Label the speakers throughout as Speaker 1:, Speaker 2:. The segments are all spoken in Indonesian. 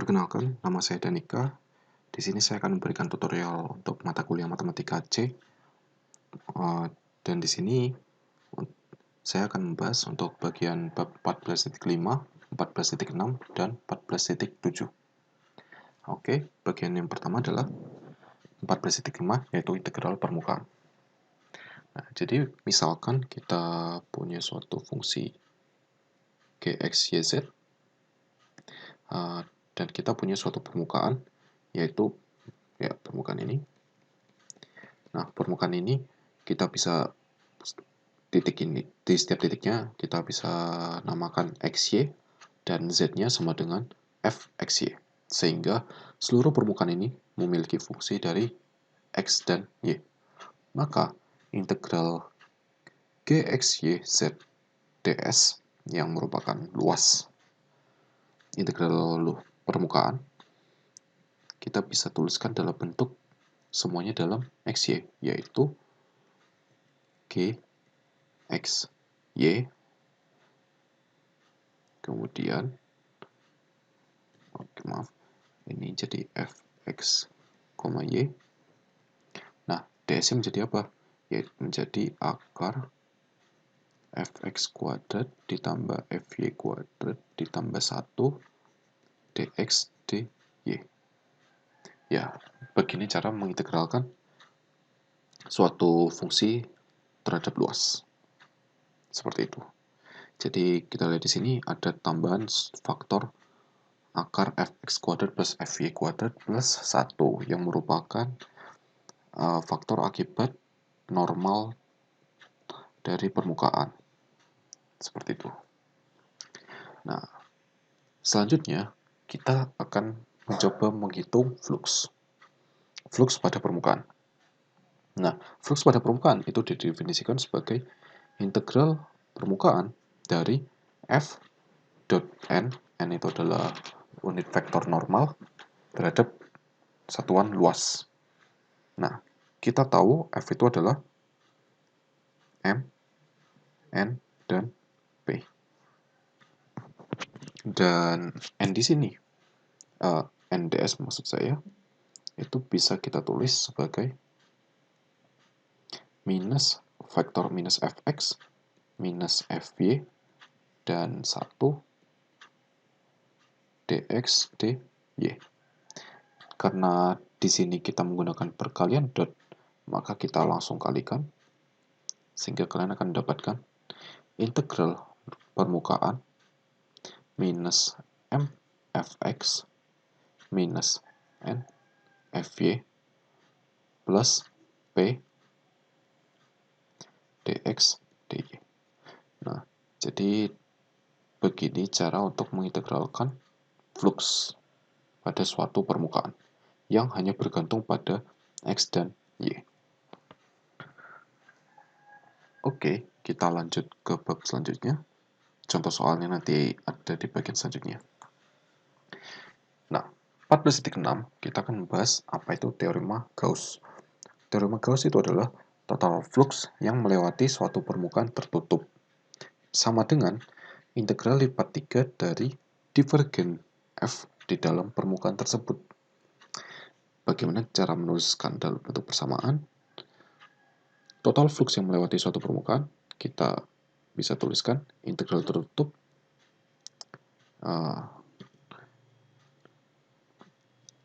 Speaker 1: Perkenalkan, nama saya Danika. Di sini saya akan memberikan tutorial untuk mata kuliah Matematika C. Dan di sini saya akan membahas untuk bagian bab 14.5, 14.6, dan 14.7. Oke, bagian yang pertama adalah 14.5, yaitu integral permukaan. Nah, jadi misalkan kita punya suatu fungsi Gx, Yz, dan kita punya suatu permukaan, yaitu permukaan ini. Nah, permukaan ini kita bisa titik ini, di setiap titiknya kita bisa namakan xy dan z-nya sama dengan fxy, sehingga seluruh permukaan ini memiliki fungsi dari x dan y. Maka integral gxy z ds yang merupakan luas integral permukaan kita bisa tuliskan dalam bentuk semuanya dalam xy, yaitu g x y, kemudian ini jadi fx, y. Nah, ds menjadi apa? Yaitu menjadi akar fx kuadrat ditambah fy kuadrat ditambah 1 dx dy. Ya, begini cara mengintegralkan suatu fungsi terhadap luas. Seperti itu. Jadi kita lihat di sini ada tambahan faktor akar fx kuadrat plus fy kuadrat plus 1 yang merupakan faktor akibat normal dari permukaan. Seperti itu. Nah, selanjutnya kita akan mencoba menghitung flux pada permukaan. Nah, flux pada permukaan itu didefinisikan sebagai integral permukaan dari f dot n itu adalah unit vektor normal terhadap satuan luas. Nah, kita tahu f itu adalah m, n, dan p. Dan n di sini, nds maksud saya, itu bisa kita tulis sebagai minus vektor minus fx minus fy dan 1 dx dy. Karena di sini kita menggunakan perkalian dot, maka kita langsung kalikan sehingga kalian akan mendapatkan integral permukaan minus m fx minus n fy plus p dx dy. Nah, jadi begini cara untuk mengintegralkan flux pada suatu permukaan yang hanya bergantung pada x dan y. Oke, kita lanjut ke bab selanjutnya. Contoh soalnya nanti ada di bagian selanjutnya. Nah, 14.6 kita akan membahas apa itu teorema Gauss. Teorema Gauss itu adalah total flux yang melewati suatu permukaan tertutup. Sama dengan integral lipat 3 dari divergen f di dalam permukaan tersebut. Bagaimana cara menuliskan dalam bentuk persamaan? Total flux yang melewati suatu permukaan, kita bisa tuliskan integral tertutup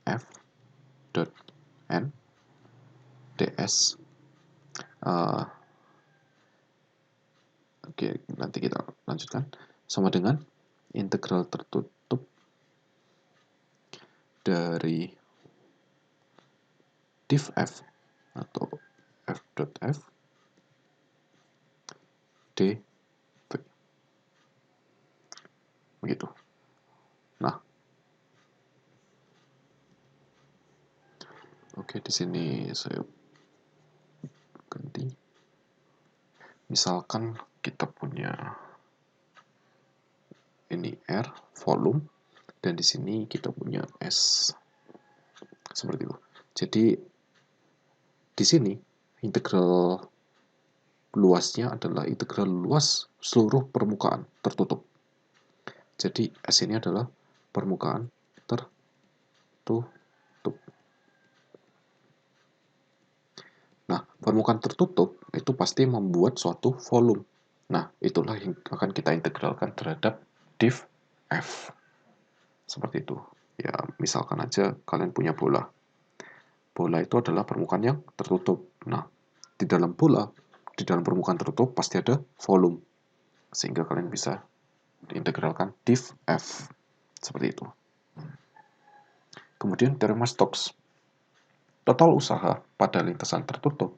Speaker 1: f dot n ds. Oke, nanti kita lanjutkan. Sama dengan integral tertutup dari div f atau f dot f dv. Begitu. Nah, oke, di sini saya ganti. Misalkan kita punya ini R, volume, dan di sini kita punya S. Seperti itu. Jadi di sini integral luasnya adalah integral luas seluruh permukaan tertutup. Jadi S ini adalah permukaan tertutup. tertutup. Nah, permukaan tertutup itu pasti membuat suatu volume. Nah, itulah yang akan kita integralkan terhadap div F. Seperti itu. Ya, misalkan aja kalian punya bola. Bola itu adalah permukaan yang tertutup. Nah, di dalam permukaan tertutup pasti ada volume. Sehingga kalian bisa diintegralkan div F. Seperti itu. Kemudian teorema Stokes. Total usaha pada lintasan tertutup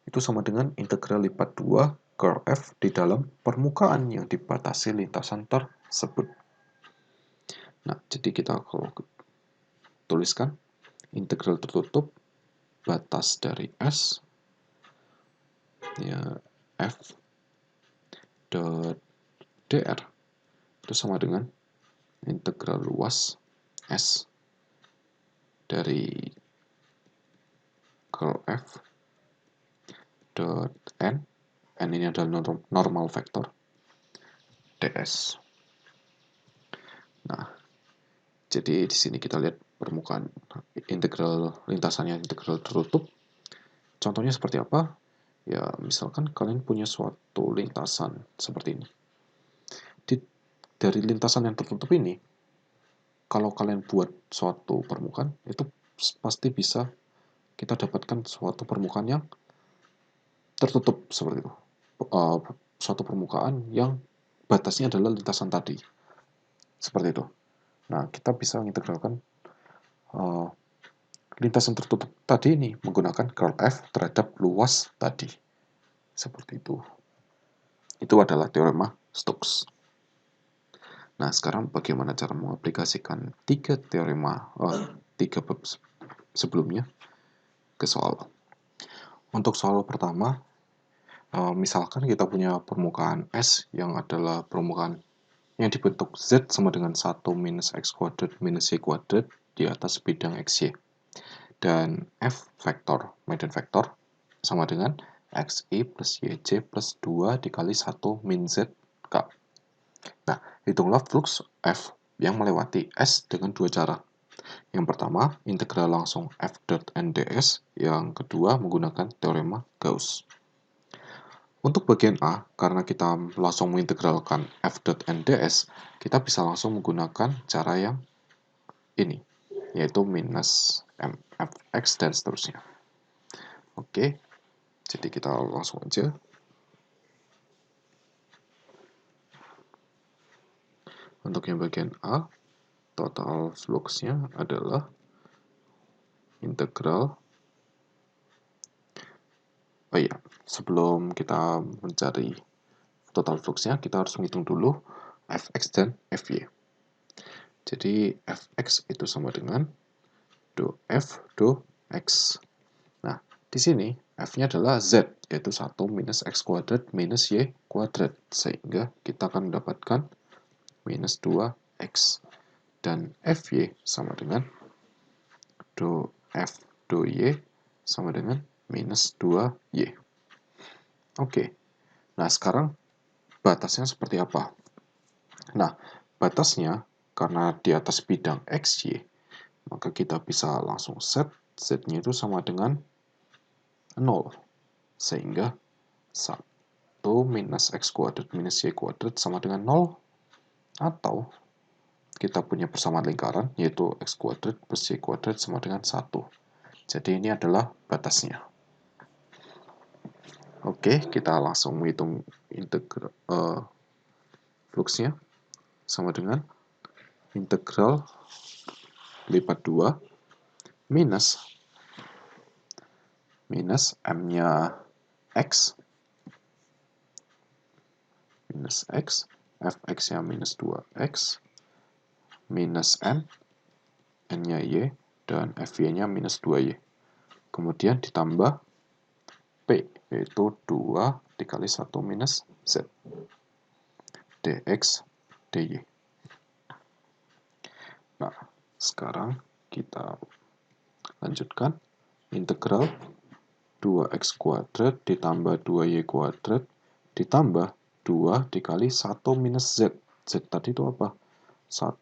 Speaker 1: itu sama dengan integral lipat 2 curl F di dalam permukaan yang dibatasi lintasan tersebut. Nah, jadi kita kalau tuliskan integral tertutup batas dari S ya F dot dr itu sama dengan integral luas S dari curl F dot n ini adalah normal vektor ds. Nah, jadi di sini kita lihat permukaan integral lintasannya integral tertutup. Contohnya seperti apa? Ya, misalkan kalian punya suatu lintasan seperti ini. Dari lintasan yang tertutup ini, kalau kalian buat suatu permukaan, itu pasti bisa kita dapatkan suatu permukaan yang tertutup seperti itu. Suatu permukaan yang batasnya adalah lintasan tadi. Seperti itu. Nah, kita bisa mengintegralkan lintasan tertutup tadi ini menggunakan curl F terhadap luas tadi. Seperti itu. Itu adalah teorema Stokes. Nah, sekarang bagaimana cara mengaplikasikan tiga bab sebelumnya ke soal. Untuk soal pertama, misalkan kita punya permukaan S yang adalah permukaan yang dibentuk Z sama dengan 1 minus X kuadrat minus Y kuadrat di atas bidang XY. Dan F vektor, medan vektor, sama dengan XY plus YJ plus 2 dikali 1 min ZK. Nah, hitunglah flux F yang melewati S dengan dua cara. Yang pertama, integral langsung F dot NDS. Yang kedua, menggunakan teorema Gauss. Untuk bagian A, karena kita langsung mengintegralkan F dot NDS, kita bisa langsung menggunakan cara yang ini, yaitu minus mfx dan seterusnya. Oke, jadi kita langsung aja. Untuk yang bagian A, total fluxnya adalah integral. Oh iya, sebelum kita mencari total fluxnya, kita harus menghitung dulu fx dan fy. Jadi fx itu sama dengan do f do x. Nah, di sini f-nya adalah z, yaitu 1 minus x kuadrat minus y kuadrat. Sehingga kita akan mendapatkan minus 2x. Dan fy sama dengan do f do y sama dengan minus 2y. Oke, nah sekarang batasnya seperti apa? Nah, batasnya karena di atas bidang XY, maka kita bisa langsung set Z-nya itu sama dengan 0. Sehingga 1 minus X kuadrat minus Y kuadrat sama dengan 0. Atau kita punya persamaan lingkaran, yaitu X kuadrat plus Y kuadrat sama dengan 1. Jadi ini adalah batasnya. Oke, kita langsung menghitung integral fluxnya sama dengan integral lipat 2 minus m-nya x minus x, fx-nya minus 2x minus m, n-nya y, dan fy-nya minus 2y. Kemudian ditambah p, yaitu 2 dikali 1 minus z dx dy. Nah, sekarang kita lanjutkan integral 2x kuadrat ditambah 2y kuadrat ditambah 2 dikali 1 minus z. Z tadi itu apa? 1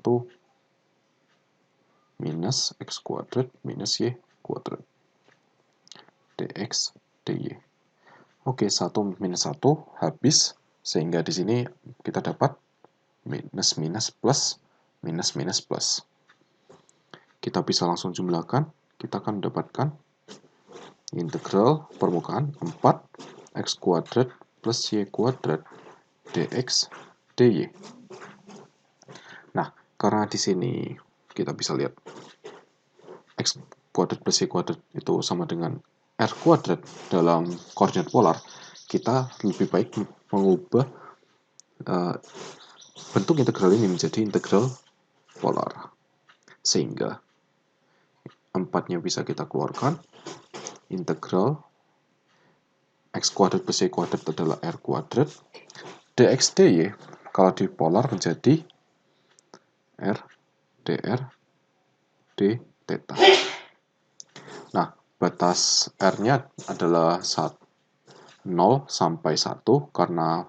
Speaker 1: minus minus x kuadrat minus y kuadrat dx dy. Oke, 1 minus 1 habis, sehingga di sini kita dapat minus minus plus, minus minus plus. Kita bisa langsung jumlahkan, kita akan mendapatkan integral permukaan 4 x kuadrat plus y kuadrat dx dy. Nah, karena di sini kita bisa lihat x kuadrat plus y kuadrat itu sama dengan r kuadrat dalam koordinat polar, kita lebih baik mengubah bentuk integral ini menjadi integral polar. Sehingga 4-nya bisa kita keluarkan, integral x kuadrat plus y kuadrat adalah r kuadrat, dx dy kalau di polar menjadi r dr d theta. Nah, batas r-nya adalah 0 sampai 1 karena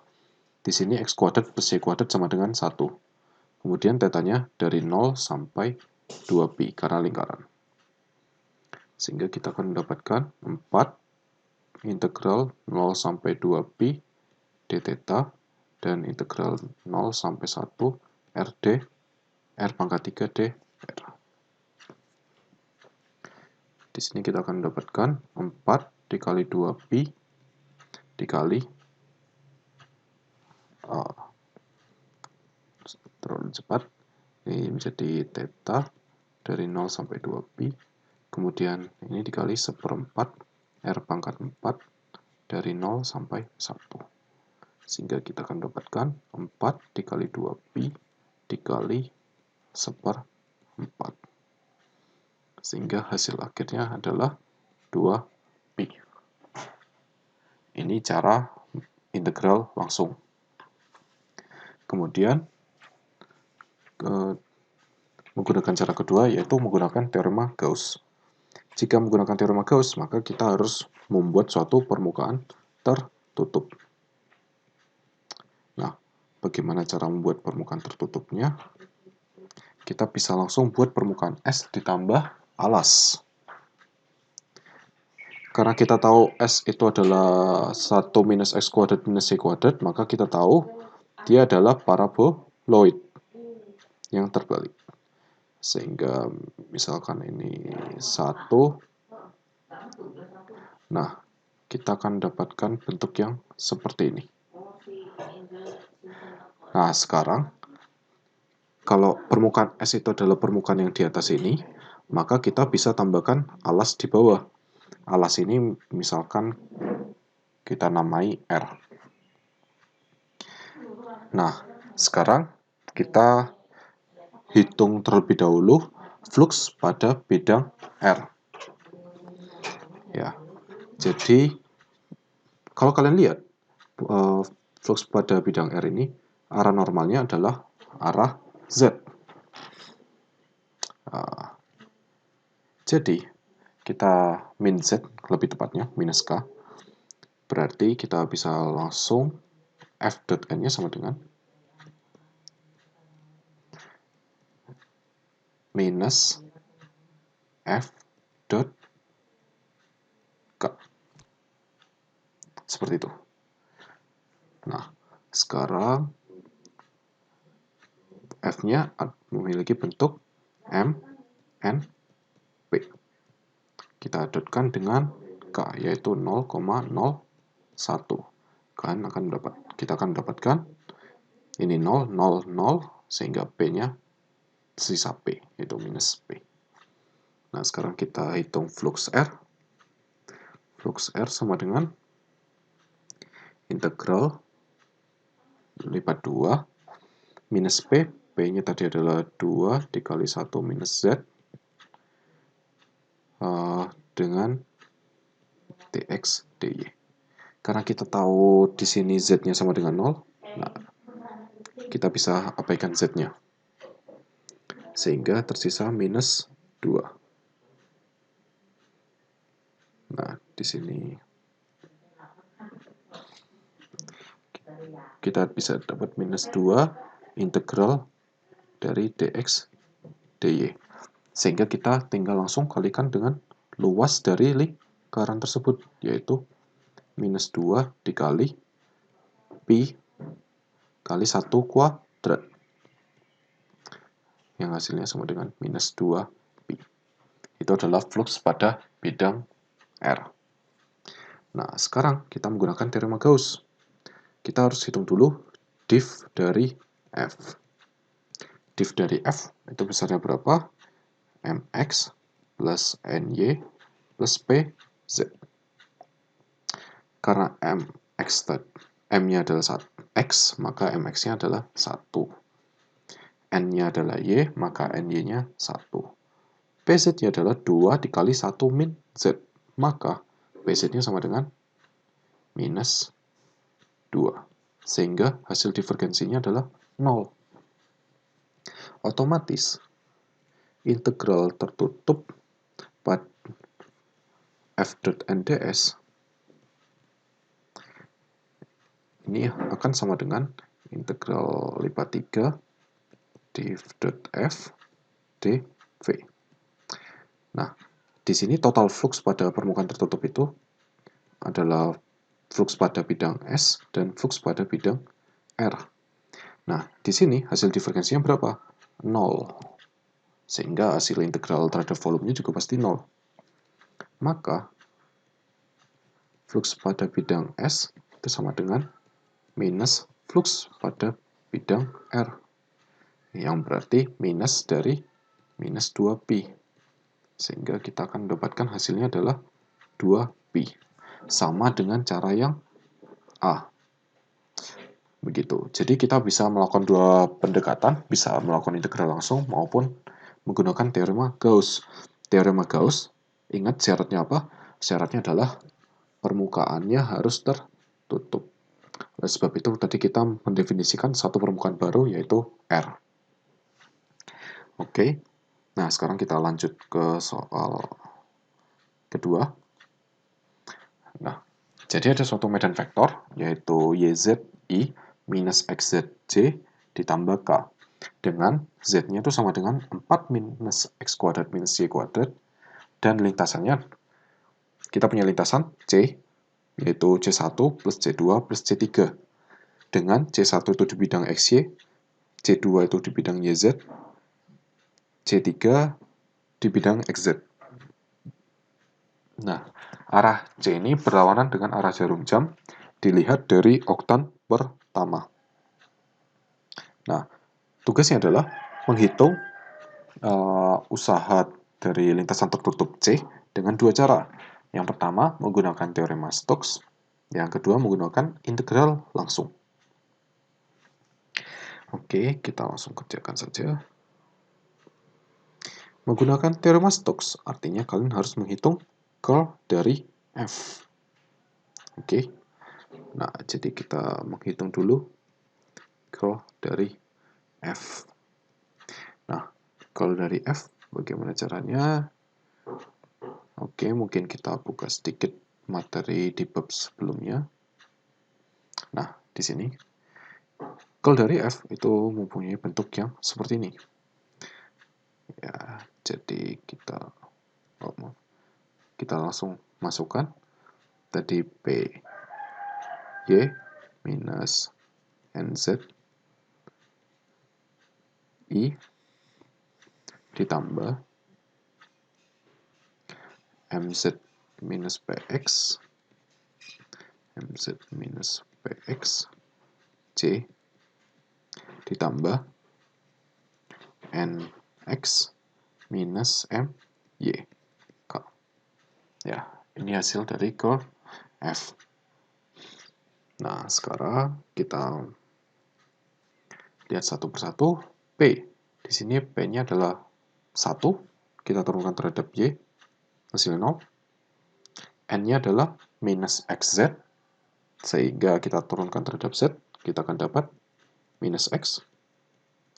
Speaker 1: di sini x kuadrat plus y kuadrat sama dengan 1. Kemudian tetanya dari 0 sampai 2pi karena lingkaran. Sehingga kita akan mendapatkan 4 integral 0 sampai 2pi d theta dan integral 0 sampai 1 rd r pangkat 3 d r. Di sini kita akan mendapatkan 4 dikali 2pi dikali terlalu cepat, ini menjadi theta dari 0 sampai 2pi, kemudian ini dikali 1/4 r pangkat 4 dari 0 sampai 1, sehingga kita akan dapatkan 4 dikali 2pi dikali 1/4, sehingga hasil akhirnya adalah 2pi. Ini cara integral langsung. Kemudian menggunakan cara kedua, yaitu menggunakan teorema Gauss. Jika menggunakan teorema Gauss, maka kita harus membuat suatu permukaan tertutup. Nah, bagaimana cara membuat permukaan tertutupnya? Kita bisa langsung buat permukaan S ditambah alas. Karena kita tahu S itu adalah 1 minus x kuadrat minus y kuadrat, maka kita tahu dia adalah paraboloid yang terbalik. Sehingga misalkan ini 1, nah kita akan dapatkan bentuk yang seperti ini. Nah, sekarang kalau permukaan S itu adalah permukaan yang di atas ini, maka kita bisa tambahkan alas di bawah. Alas ini misalkan kita namai R. Nah, sekarang kita hitung terlebih dahulu flux pada bidang R. Ya, jadi kalau kalian lihat flux pada bidang R ini, arah normalnya adalah arah Z. Jadi, kita min Z, lebih tepatnya, minus K. Berarti kita bisa langsung F dot N-nya sama dengan minus F dot K. Seperti itu. Nah, sekarang F-nya memiliki bentuk M, N, P. Kita dotkan dengan K, yaitu 0,01. Kita akan mendapatkan ini 0, 0, 0, sehingga P-nya sisa P, yaitu minus P. Nah, sekarang kita hitung flux R. Flux R sama dengan integral lipat 2 minus P, P-nya tadi adalah 2 dikali 1 minus Z dengan dx dy. Karena kita tahu di sini Z-nya sama dengan 0, nah, kita bisa abaikan Z-nya. Sehingga tersisa minus 2. Nah, di sini kita bisa dapat minus 2 integral dari dx dy. Sehingga kita tinggal langsung kalikan dengan luas dari lingkaran tersebut, yaitu minus 2 dikali pi kali 1 kuadrat, yang hasilnya sama dengan minus 2 pi. Itu adalah flux pada bidang R. Nah, sekarang kita menggunakan teorema Gauss. Kita harus hitung dulu div dari F. Div dari F itu besarnya berapa? Mx plus Ny plus Pz. Karena M-nya adalah X, maka Mx-nya adalah 1. N-nya adalah Y, maka Ny-nya 1. Pz-nya adalah 2 dikali 1 min Z, maka Pz-nya sama dengan minus 2. Sehingga hasil divergensinya adalah 0. Otomatis, integral tertutup pada f.nds ini akan sama dengan integral lipat 3 div.f dv. Nah, di sini total flux pada permukaan tertutup itu adalah flux pada bidang S dan flux pada bidang R. Nah, di sini hasil divergensinya berapa? 0. Sehingga hasil integral terhadap volumenya juga pasti 0. Maka, flux pada bidang S itu sama dengan minus flux pada bidang R. Yang berarti minus dari minus 2pi. Sehingga kita akan mendapatkan hasilnya adalah 2pi. Sama dengan cara yang A. Begitu. Jadi kita bisa melakukan dua pendekatan, bisa melakukan integral langsung maupun menggunakan teorema Gauss. Teorema Gauss, ingat syaratnya apa? Syaratnya adalah permukaannya harus tertutup. Oleh sebab itu tadi kita mendefinisikan satu permukaan baru yaitu R. Oke. Nah, sekarang kita lanjut ke soal kedua. Nah, jadi ada suatu medan vektor yaitu YZI minus XZJ ditambah K. Dengan Z-nya itu sama dengan 4 minus X kuadrat minus Y kuadrat. Dan lintasannya, kita punya lintasan C, yaitu C1 plus C2 plus C3. Dengan C1 itu di bidang XY, C2 itu di bidang YZ, C3 di bidang XZ. Nah, arah C ini berlawanan dengan arah jarum jam dilihat dari oktan pertama. Nah, tugasnya adalah menghitung usaha dari lintasan tertutup C dengan dua cara. Yang pertama menggunakan teorema Stokes, yang kedua menggunakan integral langsung. Oke, kita langsung kerjakan saja. Menggunakan teorema Stokes artinya kalian harus menghitung curl dari F. Oke. Nah, jadi kita menghitung dulu curl dari F. Nah, curl dari F bagaimana caranya? Oke, mungkin kita buka sedikit materi di bab sebelumnya. Nah, di sini curl dari F itu mempunyai bentuk yang seperti ini. Ya, jadi kita langsung masukkan tadi P Y minus NZ I ditambah MZ minus PX MZ minus PX C ditambah NX minus MY K. Ya, ini hasil dari curl F. Nah, sekarang kita lihat satu persatu. P. Di sini P-nya adalah 1. Kita turunkan terhadap Y. Hasilnya 0. N-nya adalah minus XZ. Sehingga kita turunkan terhadap Z. Kita akan dapat minus X.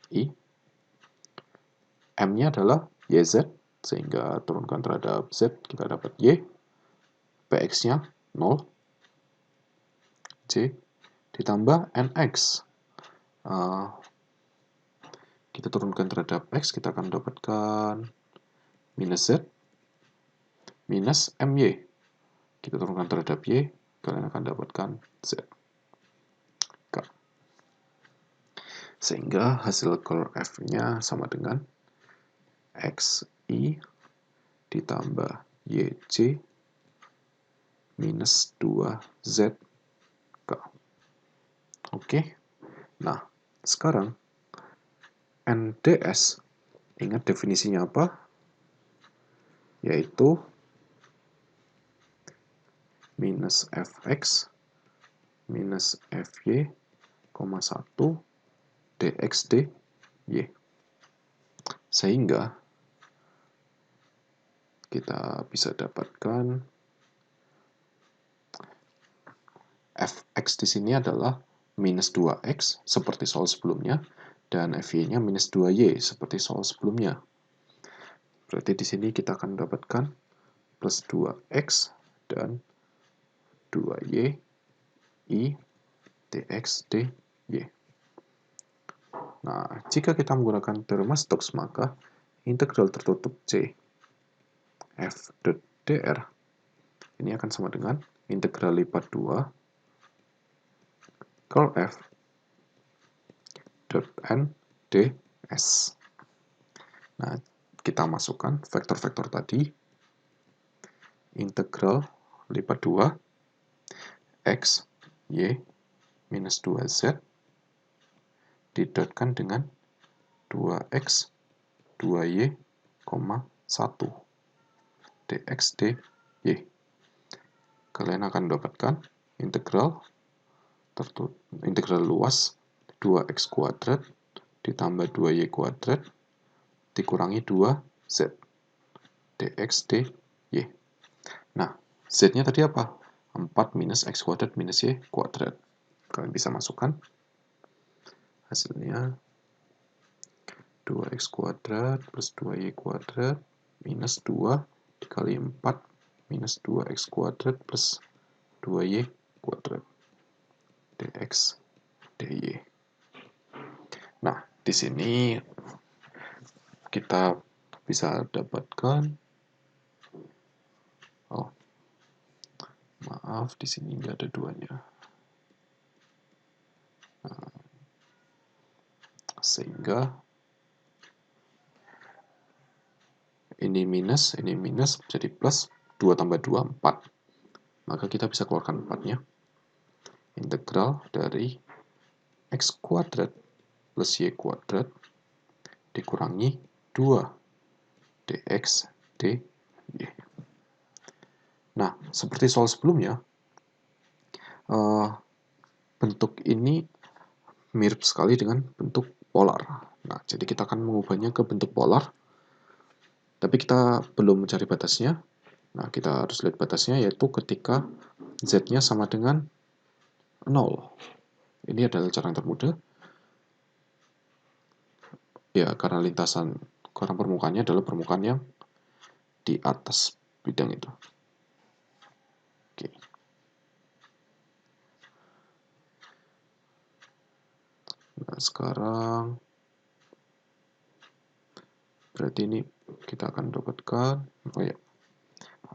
Speaker 1: I. M-nya adalah YZ. Sehingga turunkan terhadap Z. Kita dapat Y. PX-nya 0. C. Ditambah NX. Kita turunkan terhadap X, kita akan mendapatkan minus Z minus MY. Kita turunkan terhadap Y, kalian akan dapatkan Z. Sehingga hasil curl F-nya sama dengan XI ditambah YC minus 2ZK. Oke, nah sekarang NDS, ingat definisinya apa? Yaitu minus Fx minus Fy, 1 dx dy. Sehingga kita bisa dapatkan Fx di sini adalah minus 2x seperti soal sebelumnya, dan Fy-nya minus 2y seperti soal sebelumnya. Berarti di sini kita akan mendapatkan plus 2x dan 2y I dx dy. Nah, jika kita menggunakan teorema Stokes, maka integral tertutup C f dr ini akan sama dengan integral lipat 2 curl f dot n ds. Nah, kita masukkan vektor-vektor tadi, integral lipat 2 x y minus 2z didotkan dengan 2x 2y, 1 dx dy. Kalian akan mendapatkan integral luas 2x kuadrat ditambah 2y kuadrat dikurangi 2z dx dy. Nah, z-nya tadi apa? 4 minus x kuadrat minus y kuadrat. Kalian bisa masukkan hasilnya 2x kuadrat plus 2y kuadrat minus 2 dikali 4 minus 2x kuadrat plus 2y kuadrat dx dy. Nah, di sini kita bisa dapatkan, oh maaf, di sini nggak ada 2-nya. Nah, sehingga ini minus jadi plus, 2 tambah 2, 4. Maka kita bisa keluarkan 4-nya. Integral dari x kuadrat plus y kuadrat dikurangi 2 dx dy. Nah, seperti soal sebelumnya, bentuk ini mirip sekali dengan bentuk polar. Nah, jadi kita akan mengubahnya ke bentuk polar, tapi kita belum mencari batasnya. Nah, kita harus lihat batasnya, yaitu ketika z-nya sama dengan 0. Ini adalah cara yang termudah. Ya, karena permukaannya adalah permukaan yang di atas bidang itu. Oke. Nah, sekarang berarti ini kita akan dapatkan, oh ya,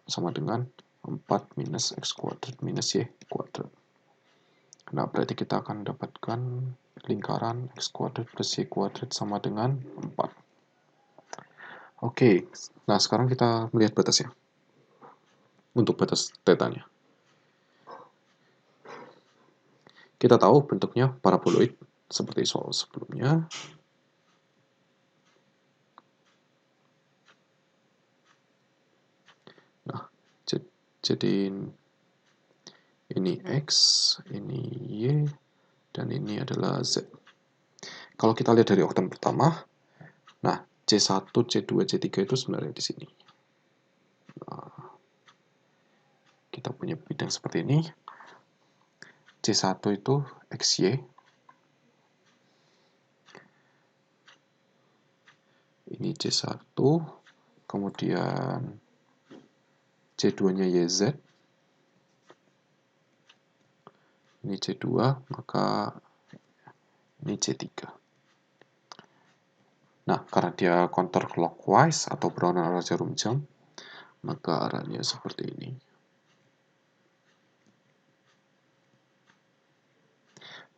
Speaker 1: sama dengan 4 minus x kuadrat minus y kuadrat. Nah, berarti kita akan dapatkan lingkaran x kuadrat plus y kuadrat sama dengan 4. Oke, nah sekarang kita melihat batasnya. Untuk batas θ-nya. Kita tahu bentuknya paraboloid seperti soal sebelumnya. Nah, jadi ini x, ini y, dan ini adalah z. Kalau kita lihat dari oktan pertama, nah C1, C2, C3 itu sebenarnya di sini. Nah, kita punya bidang seperti ini. C1 itu XY. Ini C1, kemudian C2-nya YZ. Ini C2, maka ini C3. Nah, karena dia counterclockwise atau berwarna arah jarum jam, maka arahnya seperti ini.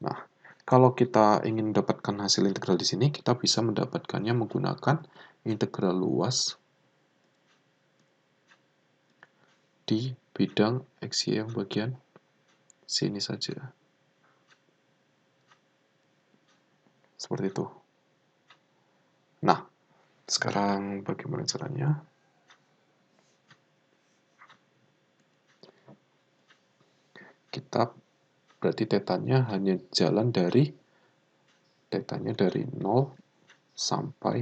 Speaker 1: Nah, kalau kita ingin mendapatkan hasil integral di sini, kita bisa mendapatkannya menggunakan integral luas di bidang XY yang bagian sini saja. Seperti itu. Nah, sekarang bagaimana caranya? Kita berarti tetanya hanya jalan dari tetanya dari 0 sampai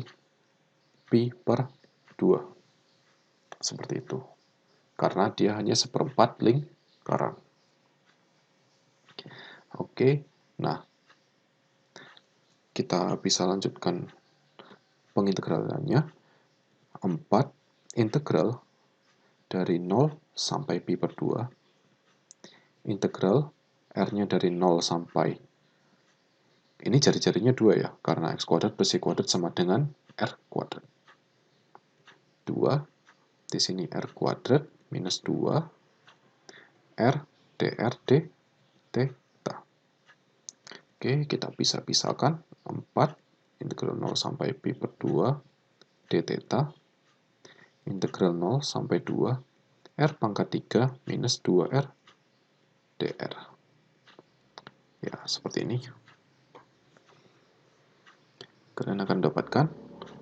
Speaker 1: pi per 2. Seperti itu. Karena dia hanya seperempat lingkaran. Oke, nah kita bisa lanjutkan pengintegralannya. 4 integral dari 0 sampai pi per 2. Integral R-nya dari 0 sampai, ini jari-jarinya 2 ya, karena x kuadrat plus y kuadrat sama dengan R kuadrat. 2, di sini R kuadrat minus 2, R dr d theta. Oke, kita bisa pisahkan 4 integral 0 sampai pi per 2 d theta integral 0 sampai 2 R pangkat 3 minus 2R dr. Ya, seperti ini. Kalian akan mendapatkan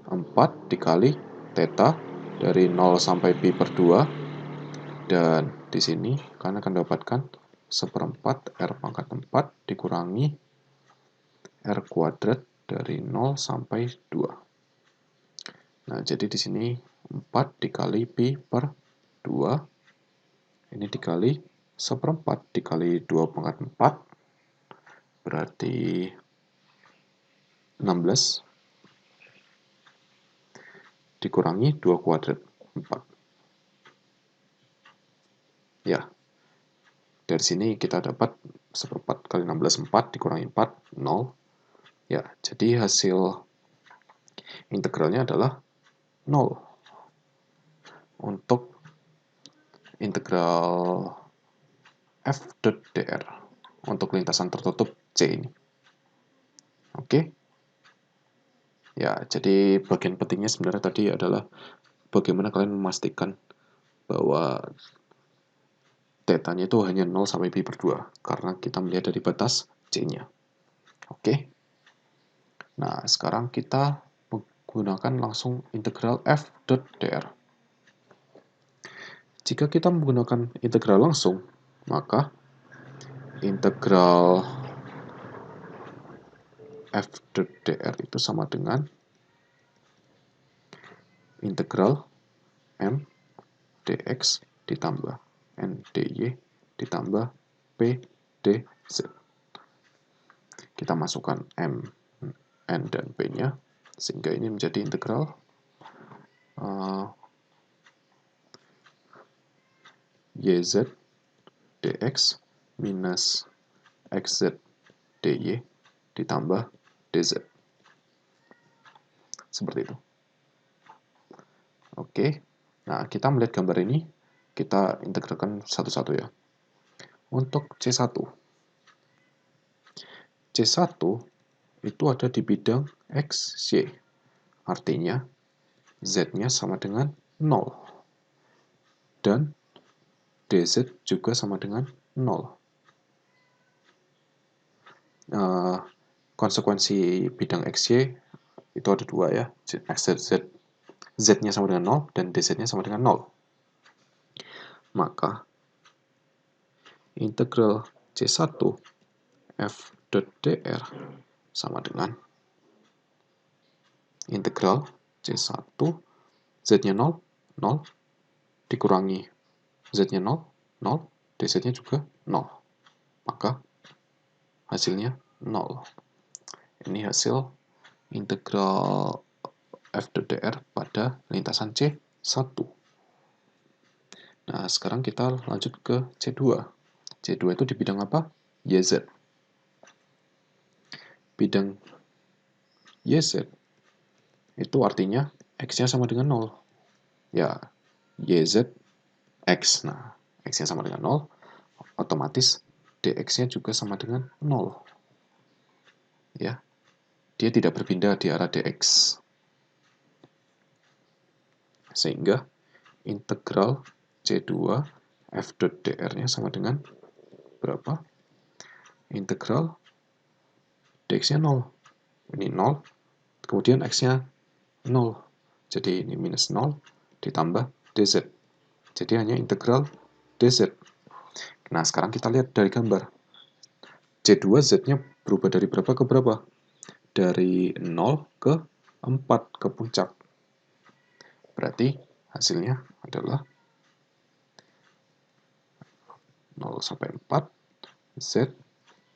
Speaker 1: 4 dikali theta dari 0 sampai pi per 2. Dan di sini kalian akan mendapatkan seperempat R pangkat 4 dikurangi R kuadrat dari 0 sampai 2. Nah, jadi di sini 4 dikali pi per 2. Ini dikali seperempat dikali 2 pangkat 4. Berarti 16 dikurangi 2 kuadrat 4. Ya, dari sini kita dapat seperempat kali 16 4 dikurangi 4 0. Ya, jadi hasil integralnya adalah 0 untuk integral f dr untuk lintasan tertutup C ini. Oke. Ya, jadi bagian pentingnya sebenarnya tadi adalah bagaimana kalian memastikan bahwa tetanya itu hanya 0 sampai pi per 2 karena kita melihat dari batas C-nya. Oke. Nah, sekarang kita menggunakan langsung integral f dr. Jika kita menggunakan integral langsung, maka integral f dr itu sama dengan integral m dx ditambah n dy ditambah p dz. Kita masukkan m, n, dan p-nya, sehingga ini menjadi integral yz dx minus xz dy ditambah dz. Seperti itu. Oke, nah kita melihat gambar ini, kita integralkan satu-satu ya. Untuk C1. C1 itu ada di bidang X, Y. Artinya, Z-nya sama dengan 0. Dan dz juga sama dengan 0. Konsekuensi bidang XY itu ada dua ya, XZ. Z-nya sama dengan 0 dan dz-nya sama dengan 0. Maka integral C1 f dr sama dengan integral C1 z-nya 0, 0 dikurangi z-nya 0, 0, dz-nya juga 0. Maka hasilnya 0. Ini hasil integral f dr pada lintasan C1. Nah, sekarang kita lanjut ke C2. C2 itu di bidang apa? YZ. Bidang YZ itu artinya X-nya sama dengan 0. Ya, YZ X. Nah, X-nya sama dengan 0, otomatis DX-nya juga sama dengan 0. Ya, dia tidak berpindah di arah DX. Sehingga integral C2 F dot dr-nya sama dengan berapa? Integral dx-nya 0. Ini 0, kemudian x-nya 0. Jadi ini minus 0 ditambah dz. Jadi hanya integral dz. Nah, sekarang kita lihat dari gambar. C2 z-nya berubah dari berapa ke berapa? Dari 0 ke 4 ke puncak. Berarti hasilnya adalah 0 sampai 4, z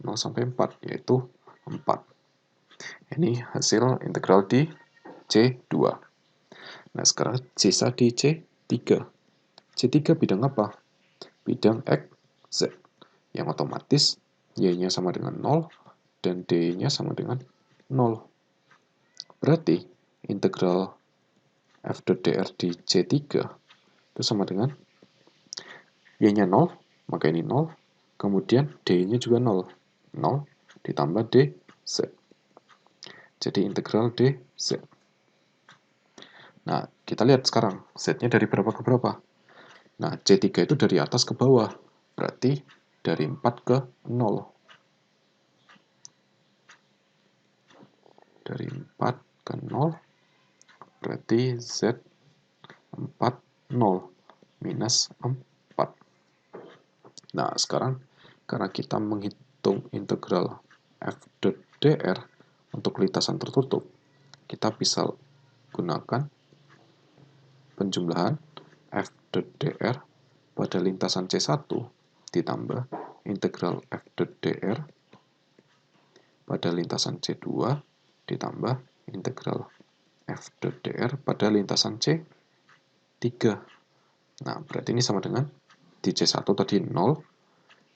Speaker 1: 0 sampai 4, yaitu 4. Ini hasil integral di C2. Nah, sekarang sisa di C3. C3 bidang apa? Bidang X, Z. Yang otomatis Y-nya sama dengan 0 dan D-nya sama dengan 0. Berarti integral F dot dr di C3 itu sama dengan Y-nya 0, maka ini 0. Kemudian D-nya juga 0. 0 ditambah dz. Jadi integral dz. Nah, kita lihat sekarang z-nya dari berapa ke berapa. Nah, C3 itu dari atas ke bawah. Berarti dari 4 ke 0. Dari 4 ke 0. Berarti Z 4, 0. Minus 4. Nah, sekarang karena kita menghitung integral F dot dr untuk lintasan tertutup, kita bisa gunakan penjumlahan F dot dr pada lintasan C1 ditambah integral F dot dr pada lintasan C2 ditambah integral F dot dr pada lintasan C3. Nah, berarti ini sama dengan di C1 tadi 0,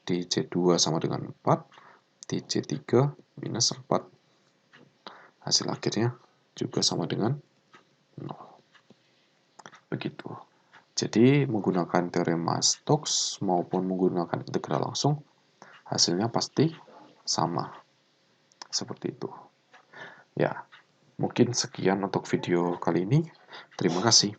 Speaker 1: di C2 sama dengan 4, di C3 minus 4. Hasil akhirnya juga sama dengan 0. Begitu. Jadi, menggunakan teorema Stokes maupun menggunakan integral langsung, hasilnya pasti sama. Seperti itu. Ya, mungkin sekian untuk video kali ini. Terima kasih.